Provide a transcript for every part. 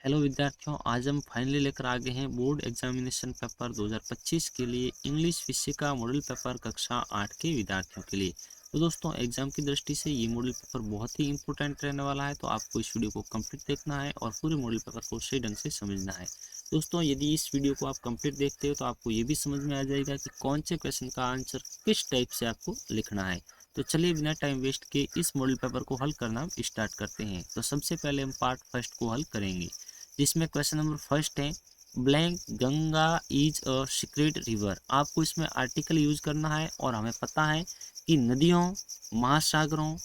Hello विद्यार्थियों, आज हम फाइनली लेकर आ गए हैं बोर्ड एग्जामिनेशन पेपर 2025 के लिए इंग्लिश विषय का मॉडल पेपर कक्षा 8 के विद्यार्थियों के लिए। तो दोस्तों, एग्जाम की दृष्टि से ये मॉडल पेपर बहुत ही इंपॉर्टेंट रहने वाला है, तो आपको इस वीडियो को कंप्लीट देखना है और पूरे मॉडल पेपर को सही ढंग से समझना है। दोस्तों, यदि इस वीडियो को आप कंप्लीट देखते हो तो आपको ये भी समझ में आ जाएगा कि कौन से क्वेश्चन का आंसर किस टाइप से आपको लिखना है। तो चलिए बिना टाइम वेस्ट के इस मॉडल पेपर को हल करना स्टार्ट करते हैं। तो सबसे पहले हम पार्ट फर्स्ट को हल करेंगे, जिसमें क्वेश्चन नंबर फर्स्ट है blank Ganga is a secret river. आपको इसमें आर्टिकल यूज करना है और हमें पता है कि नदियों, महासागरों,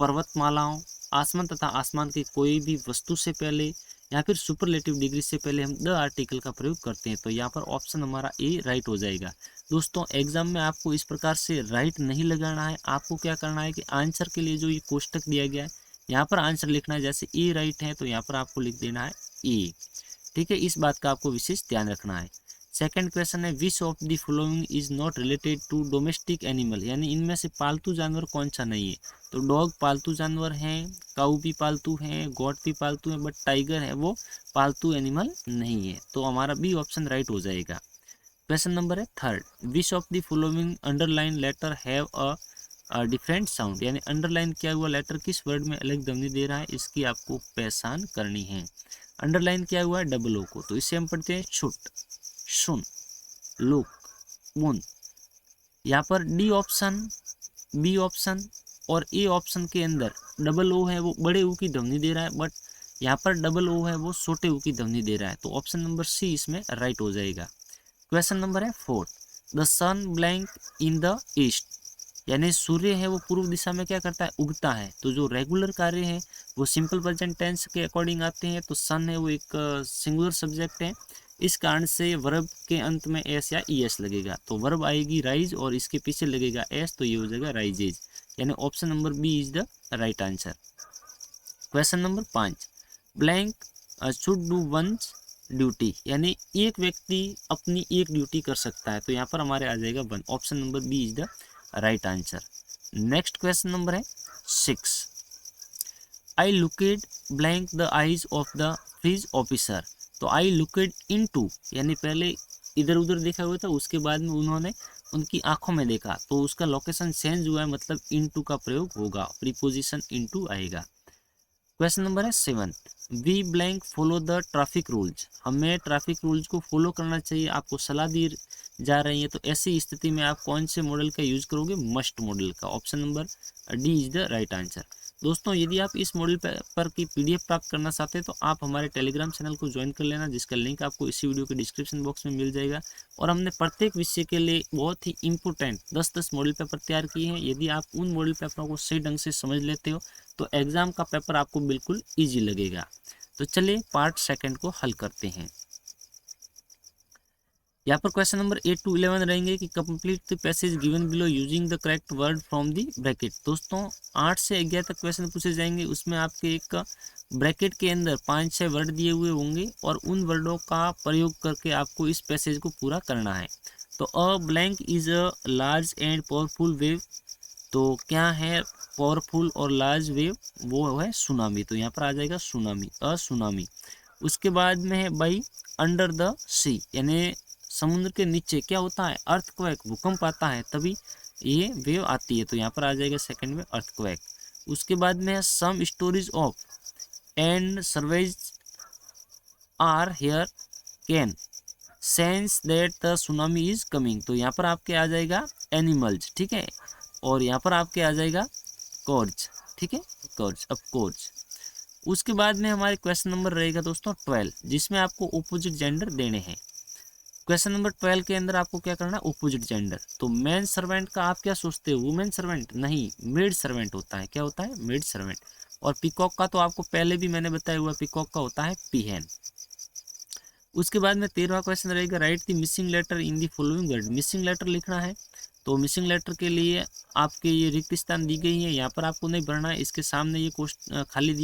पर्वतमालाओं, आसमान तथा आसमान की कोई भी वस्तु से पहले या फिर सुपरलेटिव डिग्री से पहले हम द आर्टिकल का प्रयोग करते हैं। तो यहाँ पर ऑप्शन हमारा ए राइट हो जाएगा। दोस्तों, एग्जाम में आपको इस प्रकार से राइट नहीं लगाना है। आपको क्या करना है कि आंसर के लिए जो ये कोष्टक दिया गया है, यहाँ पर आंसर लिखना है। जैसे ए राइट है तो यहाँ पर आपको लिख देना है ए। ठीक है, इस बात का आपको विशेष ध्यान रखना है। सेकंड क्वेश्चन है which of the following is not related to domestic animal, यानी इनमें से पालतू जानवर कौन सा नहीं है। तो डॉग पालतू जानवर हैं, काऊ भी पालतू हैं, गोट भी पालतू हैं, बट टाइगर है वो पालतू एनिमल नहीं है। तो हमारा बी ऑप्शन राइट हो जाएगा। क्वेश्चन नंबर है third, which of the following underline letter have a different sound, यानी अंडरलाइन किया हुआ लेटर किस वर्ड में अलग ध्वनि दे रहा है, इसकी आपको पहचान करनी है। अंडरलाइन किया हुआ है डबल ओ को, तो इसे हम पढ़ते हैं शुट, सुन, लुक, मुन। यहाँ पर डी ऑप्शन, बी ऑप्शन और ए ऑप्शन के अंदर डबल ओ है वो बड़े ओ की ध्वनि दे रहा है, बट यहाँ पर डबल ओ है वो छोटे ओ की ध्वनि दे रहा है। तो ऑप्शन नंबर सी इसमें राइट हो जाएगा। क्वेश्चन नंबर है fourth, the sun blank in the east, यानी सूर्य है वो पूर्व दिशा में क्या करता है, उगता है। तो जो रेगुलर कार्य है वो सिंपल प्रेजेंट टेंस के अकॉर्डिंग आते हैं। तो सन है वो एक सिंगुलर सब्जेक्ट है, इस कारण से वर्ब के अंत में एस या ई एस लगेगा। तो वर्ब आएगी राइज और इसके पीछे लगेगा एस, तो ये हो जाएगा राइजेज, यानी option number B is the right answer. Question number 5, blank should do one's duty, यानी एक व्यक्ति अपनी एक ड्यूटी कर सकता है। तो यहाँ पर हमारे आ जाएगा one, option number B is the right answer. Next question number है 6, I looked blank the eyes of the freeze officer. तो आई लुकेड इनटू, यानी पहले इधर उधर देखा हुआ था, उसके बाद में उन्होंने उनकी आंखों में देखा, तो उसका लोकेशन चेंज हुआ है, मतलब इनटू का प्रयोग होगा, प्रीपोजिशन इनटू आएगा। क्वेश्चन नंबर है 7, we blank follow the traffic rules, हमें ट्रैफिक रूल्स को फॉलो करना चाहिए, आपको सलाह दी जा रही है। तो ऐसी स्थिति में आप कौन से मॉडल का यूज करोगे, मस्ट मॉडल का, option number D is the right answer. दोस्तों, यदि आप इस मॉडल पर की पीडीएफ प्राप्त करना चाहते हैं तो आप हमारे टेलीग्राम चैनल को ज्वाइन कर लेना, जिसका लिंक आपको इसी वीडियो के डिस्क्रिप्शन बॉक्स में मिल जाएगा। और हमने प्रत्येक विषय के लिए बहुत ही इंपॉर्टेंट 10-10 मॉडल पेपर तैयार किए हैं। यदि आप उन मॉडल पेपरों को सही ढंग से समझ लेते हो तो एग्जाम का पेपर आपको बिल्कुल ईजी लगेगा। तो चलिए पार्ट सेकंड को हल करते हैं। यहाँ पर क्वेश्चन नंबर 8 to 11 रहेंगे कि complete the passage given below using the correct word from the bracket. दोस्तों, 8 से 11 तक क्वेश्चन पूछे जाएंगे, उसमें आपके एक ब्रैकेट के अंदर 5-6 वर्ड दिए हुए होंगे और उन वर्डों का प्रयोग करके आपको इस पैसेज को पूरा करना है। तो a blank is a large and powerful wave, तो क्या है पावरफुल और लार्ज वेव, वो है सुनामी। तो यहाँ पर आ जाएगा सुनामी, अ सुनामी। उसके बाद में है बाई अंडर द सी, यानी समुद्र के नीचे क्या होता है, अर्थक्वेक, भूकंप आता है, तभी ये वेव आती है। तो यहाँ पर आ जाएगा सेकंड में अर्थक्वेक। उसके बाद में है some stories of and surveys are here can sense that the tsunami is coming. तो यहाँ पर आपके आ जाएगा एनिमल्स, ठीक है, और यहाँ पर आपके आ जाएगा कोर्ज, ठीक है, कोर्ज, अब कोर्ज। उसके बाद में हमारे क्वेश्चन नंबर रहेगा दोस्तों 12, जिसमें आपको ऑपोजिट जेंडर देने हैं। क्वेश्चन नंबर 12 के अंदर आपको क्या करना है, ऑपोजिट जेंडर। तो मैन सर्वेंट का आप क्या सोचते हो, वुमेन सर्वेंट नहीं, मेड सर्वेंट होता है। क्या होता है, मेड सर्वेंट। और पीकॉक का तो आपको पहले भी मैंने बताया हुआ, पीकॉक का होता है पीहेन। उसके बाद में 13वां क्वेश्चन रहेगा write the missing letter in the following word, missing letter लिखना है। तो मिसिंग लेटर के लिए आपके ये रिक्त स्थान दी गई है, यहाँ पर आपको नहीं भरना है, इसके सामने ये खाली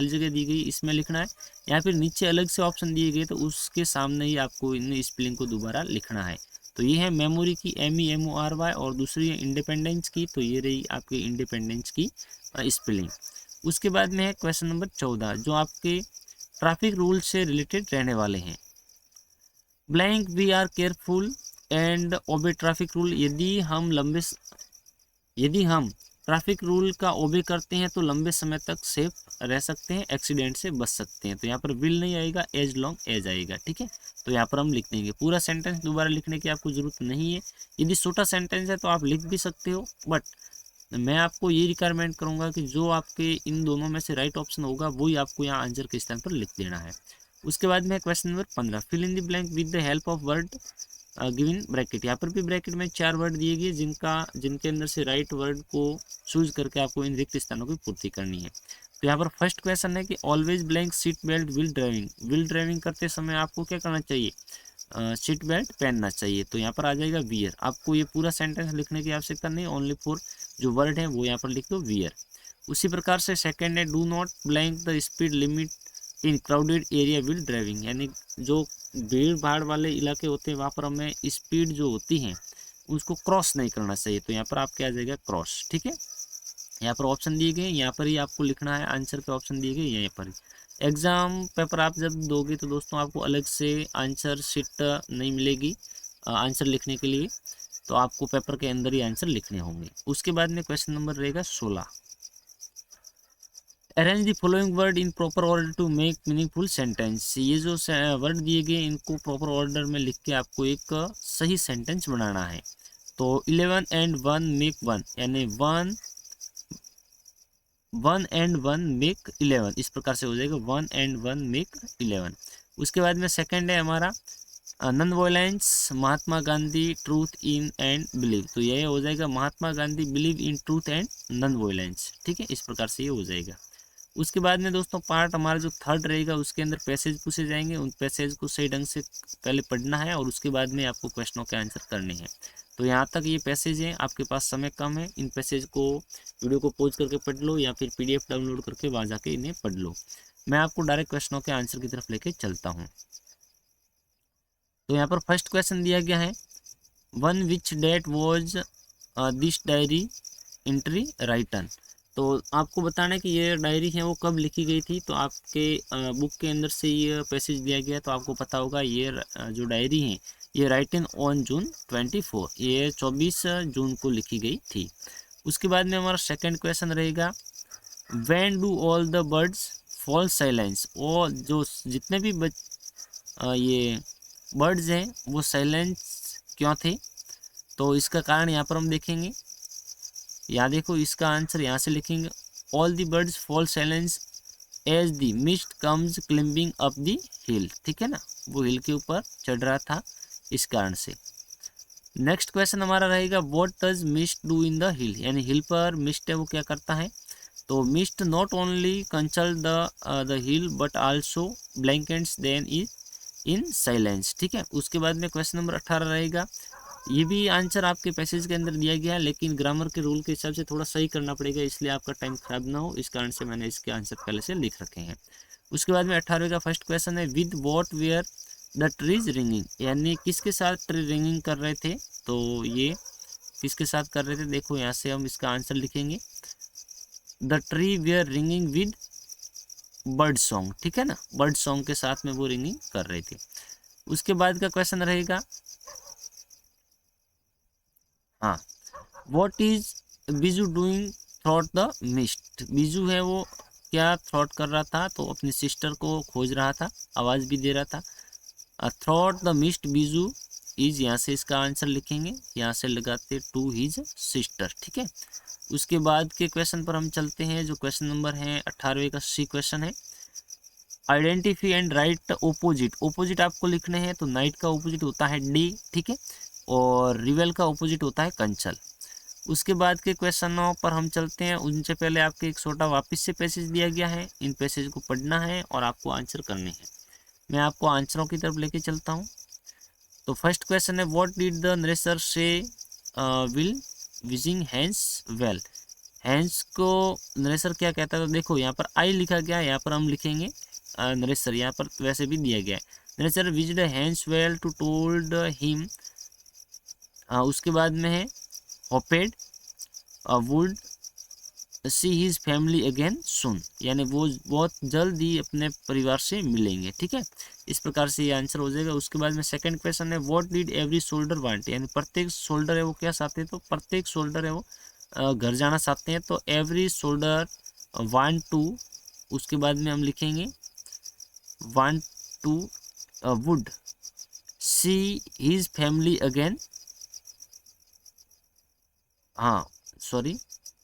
जगह दी गई, इसमें लिखना है, या फिर नीचे अलग से ऑप्शन दिए गए तो उसके सामने ही आपको इन स्पेलिंग को दोबारा लिखना है। तो ये है मेमोरी की MEMORY और दूसरी है इंडिपेंडेंस की, तो ये रही आपकी इंडिपेंडेंस की स्पेलिंग। उसके बाद में है क्वेश्चन नंबर 14, जो आपके ट्रैफिक रूल से रिलेटेड रहने वाले हैं। Blank we are careful and obey traffic rule, यदि हम ट्रैफिक रूल का ओबे करते हैं तो लंबे समय तक सेफ रह सकते हैं, एक्सीडेंट से बच सकते हैं। तो यहाँ पर विल नहीं आएगा, एज लॉन्ग एज आएगा, ठीक है। तो यहाँ पर हम लिख देंगे। पूरा सेंटेंस दोबारा लिखने की आपको जरूरत नहीं है। यदि छोटा सेंटेंस है तो आप लिख भी सकते हो, बट मैं आपको ये रिक्वायरमेंट करूंगा कि जो आपके इन दोनों में से राइट ऑप्शन होगा वही आपको यहाँ आंसर के स्थान पर लिख देना है। उसके बाद में question number 15, fill in the blank with the help of word given bracket. यहाँ पर भी ब्रैकेट में 4 वर्ड दिए गए जिनके अंदर से राइट वर्ड को चूज करके आपको इन रिक्त स्थानों की पूर्ति करनी है। तो यहाँ पर फर्स्ट क्वेश्चन है कि always blank seat belt wheel driving. Wheel driving करते समय आपको क्या करना चाहिए, सीट बेल्ट पहनना चाहिए। तो यहाँ पर आ जाएगा वियर। आपको ये पूरा सेंटेंस लिखने की आवश्यकता नहीं, ओनली फॉर जो वर्ड है वो यहाँ पर लिख दो, वियर। उसी प्रकार से सेकंड है do not blank the speed limit in crowded area wheel driving. यानी जो भीड़ भाड़ वाले इलाके होते हैं वहाँ पर हमें स्पीड जो होती है उसको क्रॉस नहीं करना चाहिए। तो यहाँ पर आपके आ जाएगा क्रॉस, ठीक है। यहाँ पर ऑप्शन दिए गए, यहाँ पर ही आपको लिखना है, आंसर के ऑप्शन दिए गए यहाँ पर ही। एग्जाम पेपर आप जब दोगे तो दोस्तों आपको अलग से आंसर शीट नहीं मिलेगी आंसर लिखने के लिए, तो आपको पेपर के अंदर ही आंसर लिखने होंगे। उसके बाद में क्वेश्चन नंबर रहेगा 16, arrange the following word in proper order to make meaningful sentence. ये जो वर्ड दिए गए इनको प्रॉपर ऑर्डर में लिख के आपको एक सही सेंटेंस बनाना है। तो 11 and 1 मेक 1, यानी 1 and 1 मेक 11, इस प्रकार से हो जाएगा 1 and 1 मेक 11। उसके बाद में सेकंड है हमारा non violence Mahatma Gandhi truth in and believe. तो ये हो जाएगा Mahatma Gandhi believe in truth and non violence, ठीक है। इस प्रकार से ये हो जाएगा। उसके बाद में दोस्तों पार्ट हमारा जो थर्ड रहेगा उसके अंदर पैसेज पूछे जाएंगे। उन पैसेज को सही ढंग से पहले पढ़ना है और उसके बाद में आपको क्वेश्चनों के आंसर करने हैं। तो यहाँ तक ये पैसेज हैं, आपके पास समय कम है, इन पैसेज को वीडियो को पॉज करके पढ़ लो या फिर PDF डाउनलोड करके वहाँ जाके इन्हें पढ़ लो। मैं आपको डायरेक्ट क्वेश्चनों के आंसर की तरफ लेके चलता हूँ। तो यहाँ पर फर्स्ट क्वेश्चन दिया गया है, one which date was this diary entry written. तो आपको बताना है कि ये डायरी है वो कब लिखी गई थी। तो आपके बुक के अंदर से ये पैसेज दिया गया, तो आपको पता होगा ये जो डायरी है ये राइटन ऑन जून 24, ये 24 जून को लिखी गई थी। उसके बाद में हमारा सेकंड क्वेश्चन रहेगा, when do all the birds fall silence. और जो जितने भी ये बर्ड्स हैं वो साइलेंस क्यों थे, तो इसका कारण यहाँ पर हम देखेंगे। यहाँ देखो इसका आंसर यहाँ से लिखेंगे, all the birds fall silence as the mist comes climbing up the hill, ठीक है ना, वो हिल के ऊपर चढ़ रहा था इस कारण से। नेक्स्ट क्वेश्चन हमारा रहेगा, what does mist do in the हिल। यानी हिल पर मिस्ट है वो क्या करता है, तो mist not only conceal the hill but also blankets then is in silence, ठीक है। उसके बाद में क्वेश्चन नंबर 18 रहेगा, ये भी आंसर आपके पैसेज के अंदर दिया गया है लेकिन ग्रामर के रूल के हिसाब से थोड़ा सही करना पड़ेगा, इसलिए आपका टाइम खराब ना हो इस कारण से मैंने इसके आंसर पहले से लिख रखे हैं। उसके बाद में 18वें का फर्स्ट क्वेश्चन है, with what were the trees ringing. यानी किसके साथ ट्री रिंगिंग कर रहे थे, तो ये किसके साथ कर रहे थे, देखो यहाँ से हम इसका आंसर लिखेंगे, the tree were ringing with bird song, ठीक है ना, बर्ड सॉन्ग के साथ में वो रिंगिंग कर रहे थे। उसके बाद का क्वेश्चन रहेगा, हाँ, what is Biju doing throat the mist. Biju है वो क्या थ्रॉट कर रहा था, तो अपनी सिस्टर को खोज रहा था, आवाज भी दे रहा था। Throat the mist Biju is, यहाँ से इसका आंसर लिखेंगे, यहाँ से लगाते टू हिज सिस्टर, ठीक है। उसके बाद के क्वेश्चन पर हम चलते हैं, जो क्वेश्चन नंबर है 18वें का सी क्वेश्चन है, identify and right opposite. Opposite आपको लिखने हैं, तो नाइट का ओपोजिट होता है डे, ठीक है, और रिवेल का ओपोजिट होता है कंचल। उसके बाद के क्वेश्चनों पर हम चलते हैं, उनसे पहले आपके एक छोटा वापस से पैसेज दिया गया है, इन पैसेज को पढ़ना है और आपको आंसर करने हैं। मैं आपको आंसरों की तरफ लेके चलता हूँ। तो फर्स्ट क्वेश्चन है, what did the narrator say will visiting Hans well. Hans को नरेशर क्या कहता है, तो देखो यहाँ पर आई लिखा गया है, यहाँ पर हम लिखेंगे नरेशर, यहाँ पर वैसे भी दिया गया है, नरेशर visited hence well to told him. उसके बाद में he hoped would see his family again soon, यानी वो बहुत जल्द ही अपने परिवार से मिलेंगे। ठीक है, इस प्रकार से ये आंसर हो जाएगा। उसके बाद में सेकंड क्वेश्चन है what did every soldier want, यानी प्रत्येक सोल्डर है वो क्या चाहते हैं, तो प्रत्येक सोल्डर है वो घर जाना चाहते हैं। तो एवरी सोल्डर वांट टू, उसके बाद में हम लिखेंगे want to would see his family again, हाँ सॉरी,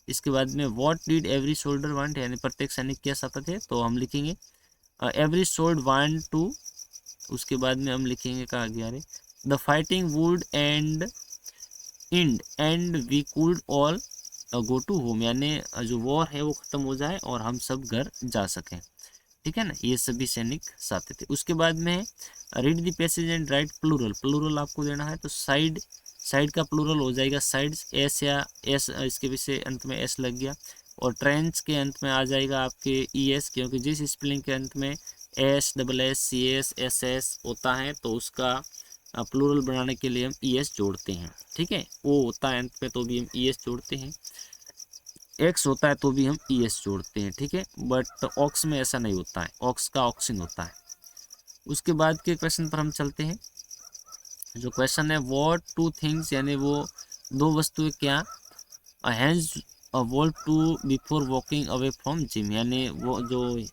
इसके बाद में what did every soldier want, यानी प्रत्येक सैनिक क्या चाहते थे, तो हम लिखेंगे एवरी सोल्ड वांट टू, उसके बाद में हम लिखेंगे कहा गया रे the fighting would and we could all go to home, यानी जो वॉर है वो खत्म हो जाए और हम सब घर जा सकें। ठीक है ना, ये सभी सैनिक चाहते थे। उसके बाद में read the passage and write plural, plural आपको देना है, तो साइड, साइड का प्लूरल हो जाएगा साइड्स, एस या एस, इसके पीछे अंत में एस लग गया, और ट्रेंच के अंत में आ जाएगा आपके ई एस, क्योंकि जिस स्पेलिंग के अंत में S double S C S S S होता है तो उसका प्लूरल बनाने के लिए हम ई एस जोड़ते हैं। ठीक है, ओ होता है अंत में तो भी हम ई एस जोड़ते हैं, एक्स होता है तो भी हम ई एस जोड़ते हैं। ठीक है, बट ऑक्स में ऐसा नहीं होता है, ऑक्स का ऑक्सिंग होता है। उसके बाद के क्वेश्चन पर हम चलते हैं। जो क्वेश्चन है व्हाट टू थिंग्स, यानी वो दो वस्तुएं क्या, Hans valve two before walking away from Jim, यानी वो जो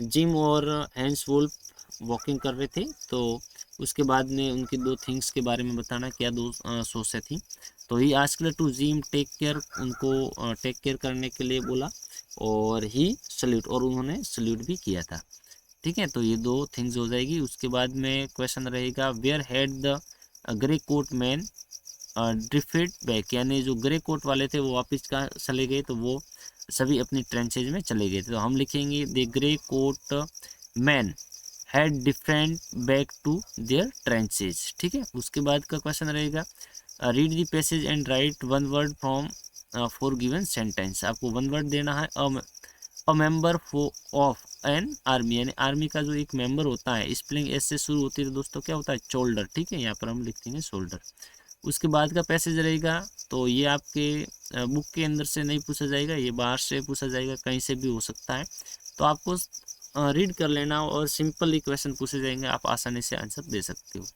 जिम और हैंस वोल्फ वॉकिंग कर रहे थे तो उसके बाद में उनकी दो थिंग्स के बारे में बताना, क्या दो सोचें थी। तो he asked to Jim take care, उनको टेक केयर करने के लिए बोला, और ही सल्यूट, और उन्होंने सल्यूट भी किया था। ठीक है, तो ये दो थिंग्स हो जाएगी। उसके बाद में क्वेश्चन रहेगा where had the grey coat man drifted back, यानी जो ग्रे कोट वाले थे वो वापस कहाँ चले गए, तो वो सभी अपनी ट्रेंचेज में चले गए थे। तो हम लिखेंगे the grey coat man had different back to their trenches. ठीक है, उसके बाद का क्वेश्चन रहेगा read the passage and write one word from for given sentence, आपको वन वर्ड देना है। A member of an army, यानी आर्मी का जो एक मेंबर होता है, स्पेलिंग एस से शुरू होती है तो दोस्तों क्या होता है, शोल्डर। ठीक है, यहाँ पर हम लिख देंगे शोल्डर। उसके बाद का पैसेज रहेगा, तो ये आपके बुक के अंदर से नहीं पूछा जाएगा, ये बाहर से पूछा जाएगा, कहीं से भी हो सकता है। तो आपको रीड कर लेना और सिंपल क्वेश्चन पूछे जाएंगे, आप आसानी से आंसर दे सकते हो।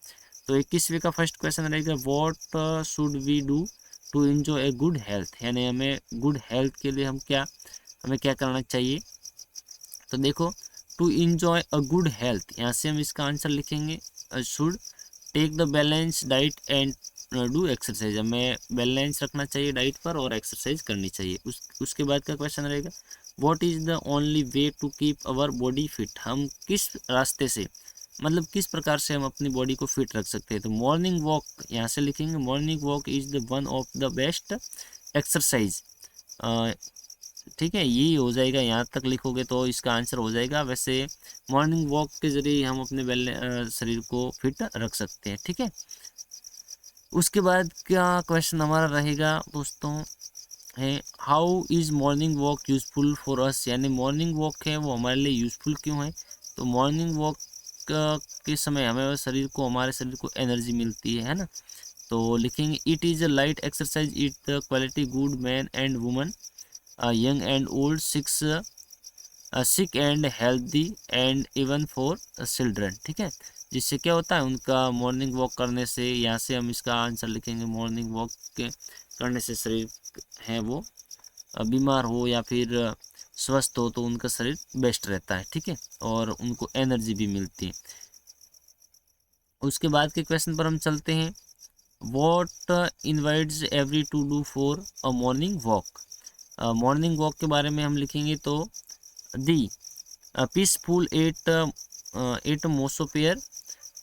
तो 21वें का फर्स्ट क्वेश्चन रहेगा what should we do to enjoy a good health, यानी हमें गुड हेल्थ के लिए हमें क्या करना चाहिए। तो देखो to enjoy a good health, यहाँ से हम इसका आंसर लिखेंगे should take the balance diet and do exercise, हमें बैलेंस रखना चाहिए डाइट पर और एक्सरसाइज करनी चाहिए। उसके बाद का क्वेश्चन रहेगा what is the only way to keep our body fit, हम किस रास्ते से, मतलब किस प्रकार से हम अपनी बॉडी को फिट रख सकते हैं। तो मॉर्निंग वॉक, यहाँ से लिखेंगे morning walk is the one of the best exercise. ठीक है, यही हो जाएगा, यहाँ तक लिखोगे तो इसका आंसर हो जाएगा। वैसे मॉर्निंग वॉक के जरिए हम अपने शरीर को फिट रख सकते हैं। ठीक है, उसके बाद क्या क्वेश्चन हमारा रहेगा दोस्तों है how is morning walk useful for us, यानी मॉर्निंग वॉक है वो हमारे लिए यूज़फुल क्यों है। तो मॉर्निंग वॉक के समय हमारे शरीर को एनर्जी मिलती है ना। तो लिखेंगे it is a light exercise it the quality good man and woman young and old sick and healthy and even for children. ठीक है, जिससे क्या होता है उनका मॉर्निंग वॉक करने से, यहाँ से हम इसका आंसर लिखेंगे मॉर्निंग वॉक के करने से शरीर है वो बीमार हो या फिर स्वस्थ हो तो उनका शरीर बेस्ट रहता है। ठीक है, और उनको एनर्जी भी मिलती है। उसके बाद के क्वेश्चन पर हम चलते हैं what invites every to do for a morning walk, morning walk के बारे में हम लिखेंगे तो the peaceful atmosphere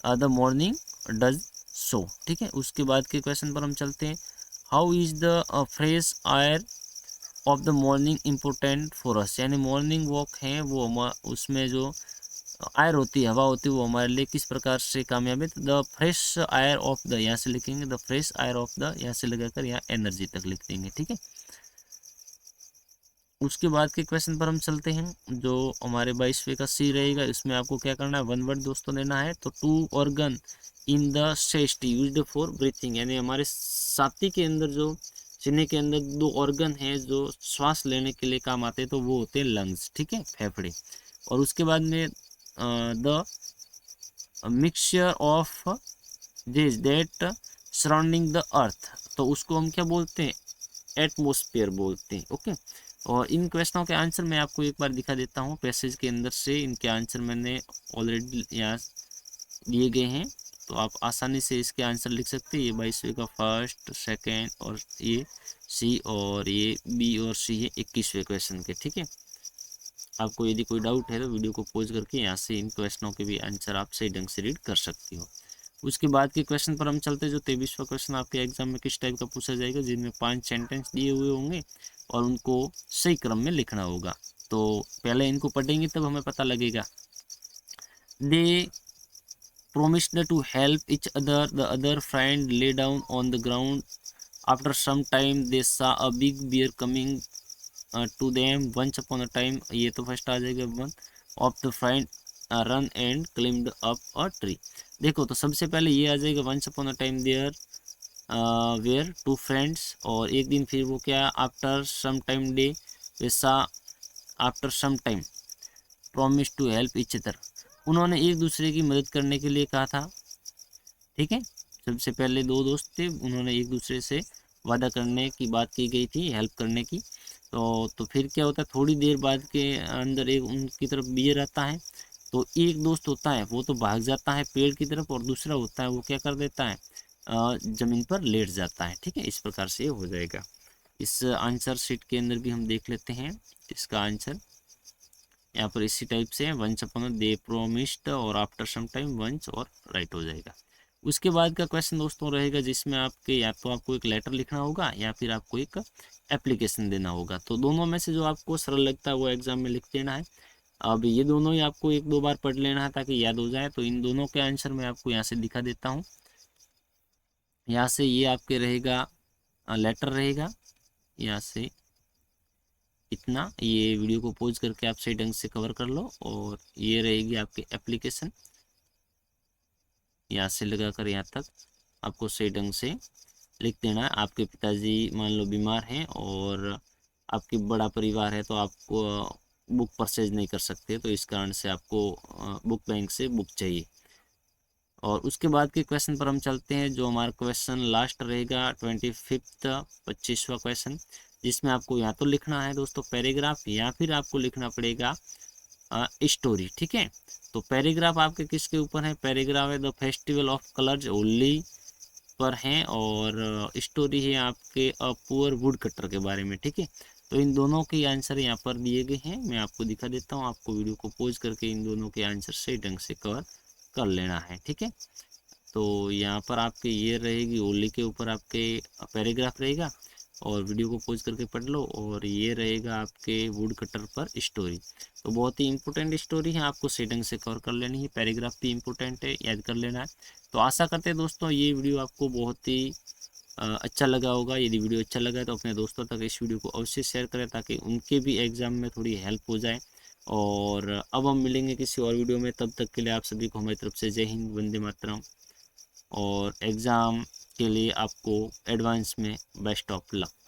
the morning does so. ठीक है, उसके बाद के क्वेश्चन पर हम चलते हैं how is the fresh air of the morning important for us, यानी मॉर्निंग वॉक है वो उसमें जो एयर होती है, हवा होती है, वो हमारे लिए किस प्रकार से कामयाब है। The fresh air of the, यहाँ से लिखेंगे the fresh air of the, यहाँ से लगाकर यहाँ एनर्जी तक लिख देंगे। ठीक है, उसके बाद के क्वेश्चन पर हम चलते हैं जो हमारे 22वें का सी रहेगा। इसमें आपको क्या करना है, वन वर्ड दोस्तों देना है। तो two organ in the chest used for breathing, यानी हमारे छाती के अंदर जो सीने के अंदर दो ऑर्गन हैं जो श्वास लेने के लिए काम आते हैं, तो वो होते हैं लंग्स, ठीक है, फेफड़े। और उसके बाद में the mixture of this that surrounding the earth, तो उसको हम क्या बोलते हैं, एटमोस्फेयर बोलते हैं। ओके, और इन क्वेश्चनों के आंसर मैं आपको एक बार दिखा देता हूँ पैसेज के अंदर से। इनके आंसर मैंने ऑलरेडी यहाँ दिए गए हैं, तो आप आसानी से इसके आंसर लिख सकते हैं। ये 22वें का फर्स्ट, सेकंड और ये सी, और ये बी और सी है 21वें क्वेश्चन के, ठीक है। आपको यदि कोई डाउट है तो वीडियो को पॉज करके यहाँ से इन क्वेश्चनों के भी आंसर आप सही ढंग से रीड कर सकती हो। उसके बाद के क्वेश्चन पर हम चलते हैं, जो 23वां क्वेश्चन आपके एग्जाम में किस टाइप का पूछा जाएगा, जिनमें 5 सेंटेंस दिए हुए होंगे और उनको सही क्रम में लिखना होगा। तो पहले इनको पढ़ेंगे तब हमें पता लगेगा। दे promised to help each other. The other friend lay down on the ground. After some time they saw a big bear coming to them. Once upon a time, ये तो फर्स्ट आ जाएगा, one of the friend ran and climbed up a tree. देखो तो सबसे पहले ये आ जाएगा once upon a time there were two friends, और एक दिन फिर वो क्या, आफ्टर सम टाइम डे वैसा, after some time promise to help each other, उन्होंने एक दूसरे की मदद करने के लिए कहा था, ठीक है। सबसे पहले दो दोस्त थे, उन्होंने एक दूसरे से वादा करने की बात की गई थी, हेल्प करने की। तो फिर क्या होता है, थोड़ी देर बाद के अंदर एक उनकी तरफ बियर आता है, तो एक दोस्त होता है वो तो भाग जाता है पेड़ की तरफ, और दूसरा होता है वो क्या कर देता है, जमीन पर लेट जाता है, ठीक है। इस प्रकार से हो जाएगा। इस आंसर शीट के अंदर भी हम देख लेते हैं इसका आंसर। यहाँ पर इसी टाइप से वंस अपॉन दे प्रोमिस्ड और आफ्टर सम टाइम वंस, और राइट हो जाएगा। उसके बाद का क्वेश्चन दोस्तों रहेगा जिसमें आपके या तो आपको एक लेटर लिखना होगा या फिर आपको एक एप्लीकेशन देना होगा। तो दोनों में से जो आपको सरल लगता है वो एग्जाम में लिख देना है। अब ये दोनों ही आपको एक दो बार पढ़ लेना है ताकि याद हो जाए। तो इन दोनों के आंसर मैं आपको यहाँ से दिखा देता हूँ। यहाँ से ये आपके रहेगा लेटर रहेगा, यहाँ से इतना, ये वीडियो को पॉज करके आप सही ढंग से कवर कर लो। और ये रहेगी आपकी एप्लीकेशन, यहाँ से लगा कर यहाँ तक आपको सही ढंग से लिख देना है। आपके पिताजी मान लो बीमार हैं और आपकी बड़ा परिवार है, तो आपको बुक परचेज नहीं कर सकते, तो इस कारण से आपको बुक बैंक से बुक चाहिए। और उसके बाद के क्वेश्चन पर हम चलते हैं, जो हमारा क्वेश्चन लास्ट रहेगा 25वां 25वां क्वेश्चन, जिसमें आपको या तो लिखना है दोस्तों पैराग्राफ, या फिर आपको लिखना पड़ेगा स्टोरी, ठीक है। तो पैराग्राफ आपके किसके ऊपर है, पैराग्राफ है the festival of colours Holi पर हैं, और स्टोरी है आपके अ पुअर वुड कटर के बारे में, ठीक है। तो इन दोनों के आंसर यहाँ पर दिए गए हैं, मैं आपको दिखा देता हूँ। आपको वीडियो को पॉज करके इन दोनों के आंसर सही ढंग से कवर कर लेना है, ठीक है। तो यहाँ पर आपके ये रहेगी होली के ऊपर आपके पैराग्राफ रहेगा, और वीडियो को पॉज करके पढ़ लो। और ये रहेगा आपके वुड कटर पर स्टोरी। तो बहुत ही इंपॉर्टेंट स्टोरी है, आपको सही ढंग से कवर कर लेनी है। पैराग्राफ भी इंपॉर्टेंट है, याद कर लेना है। तो आशा करते हैं दोस्तों ये वीडियो आपको बहुत ही अच्छा लगा होगा। यदि वीडियो अच्छा लगा तो अपने दोस्तों तक इस वीडियो को अवश्य शेयर करें ताकि उनके भी एग्जाम में थोड़ी हेल्प हो जाए। और अब हम मिलेंगे किसी और वीडियो में, तब तक के लिए आप सभी को हमारी तरफ से जय हिंद, वंदे मातरम। और एग्ज़ाम के लिए आपको एडवांस में बेस्ट ऑफ लक।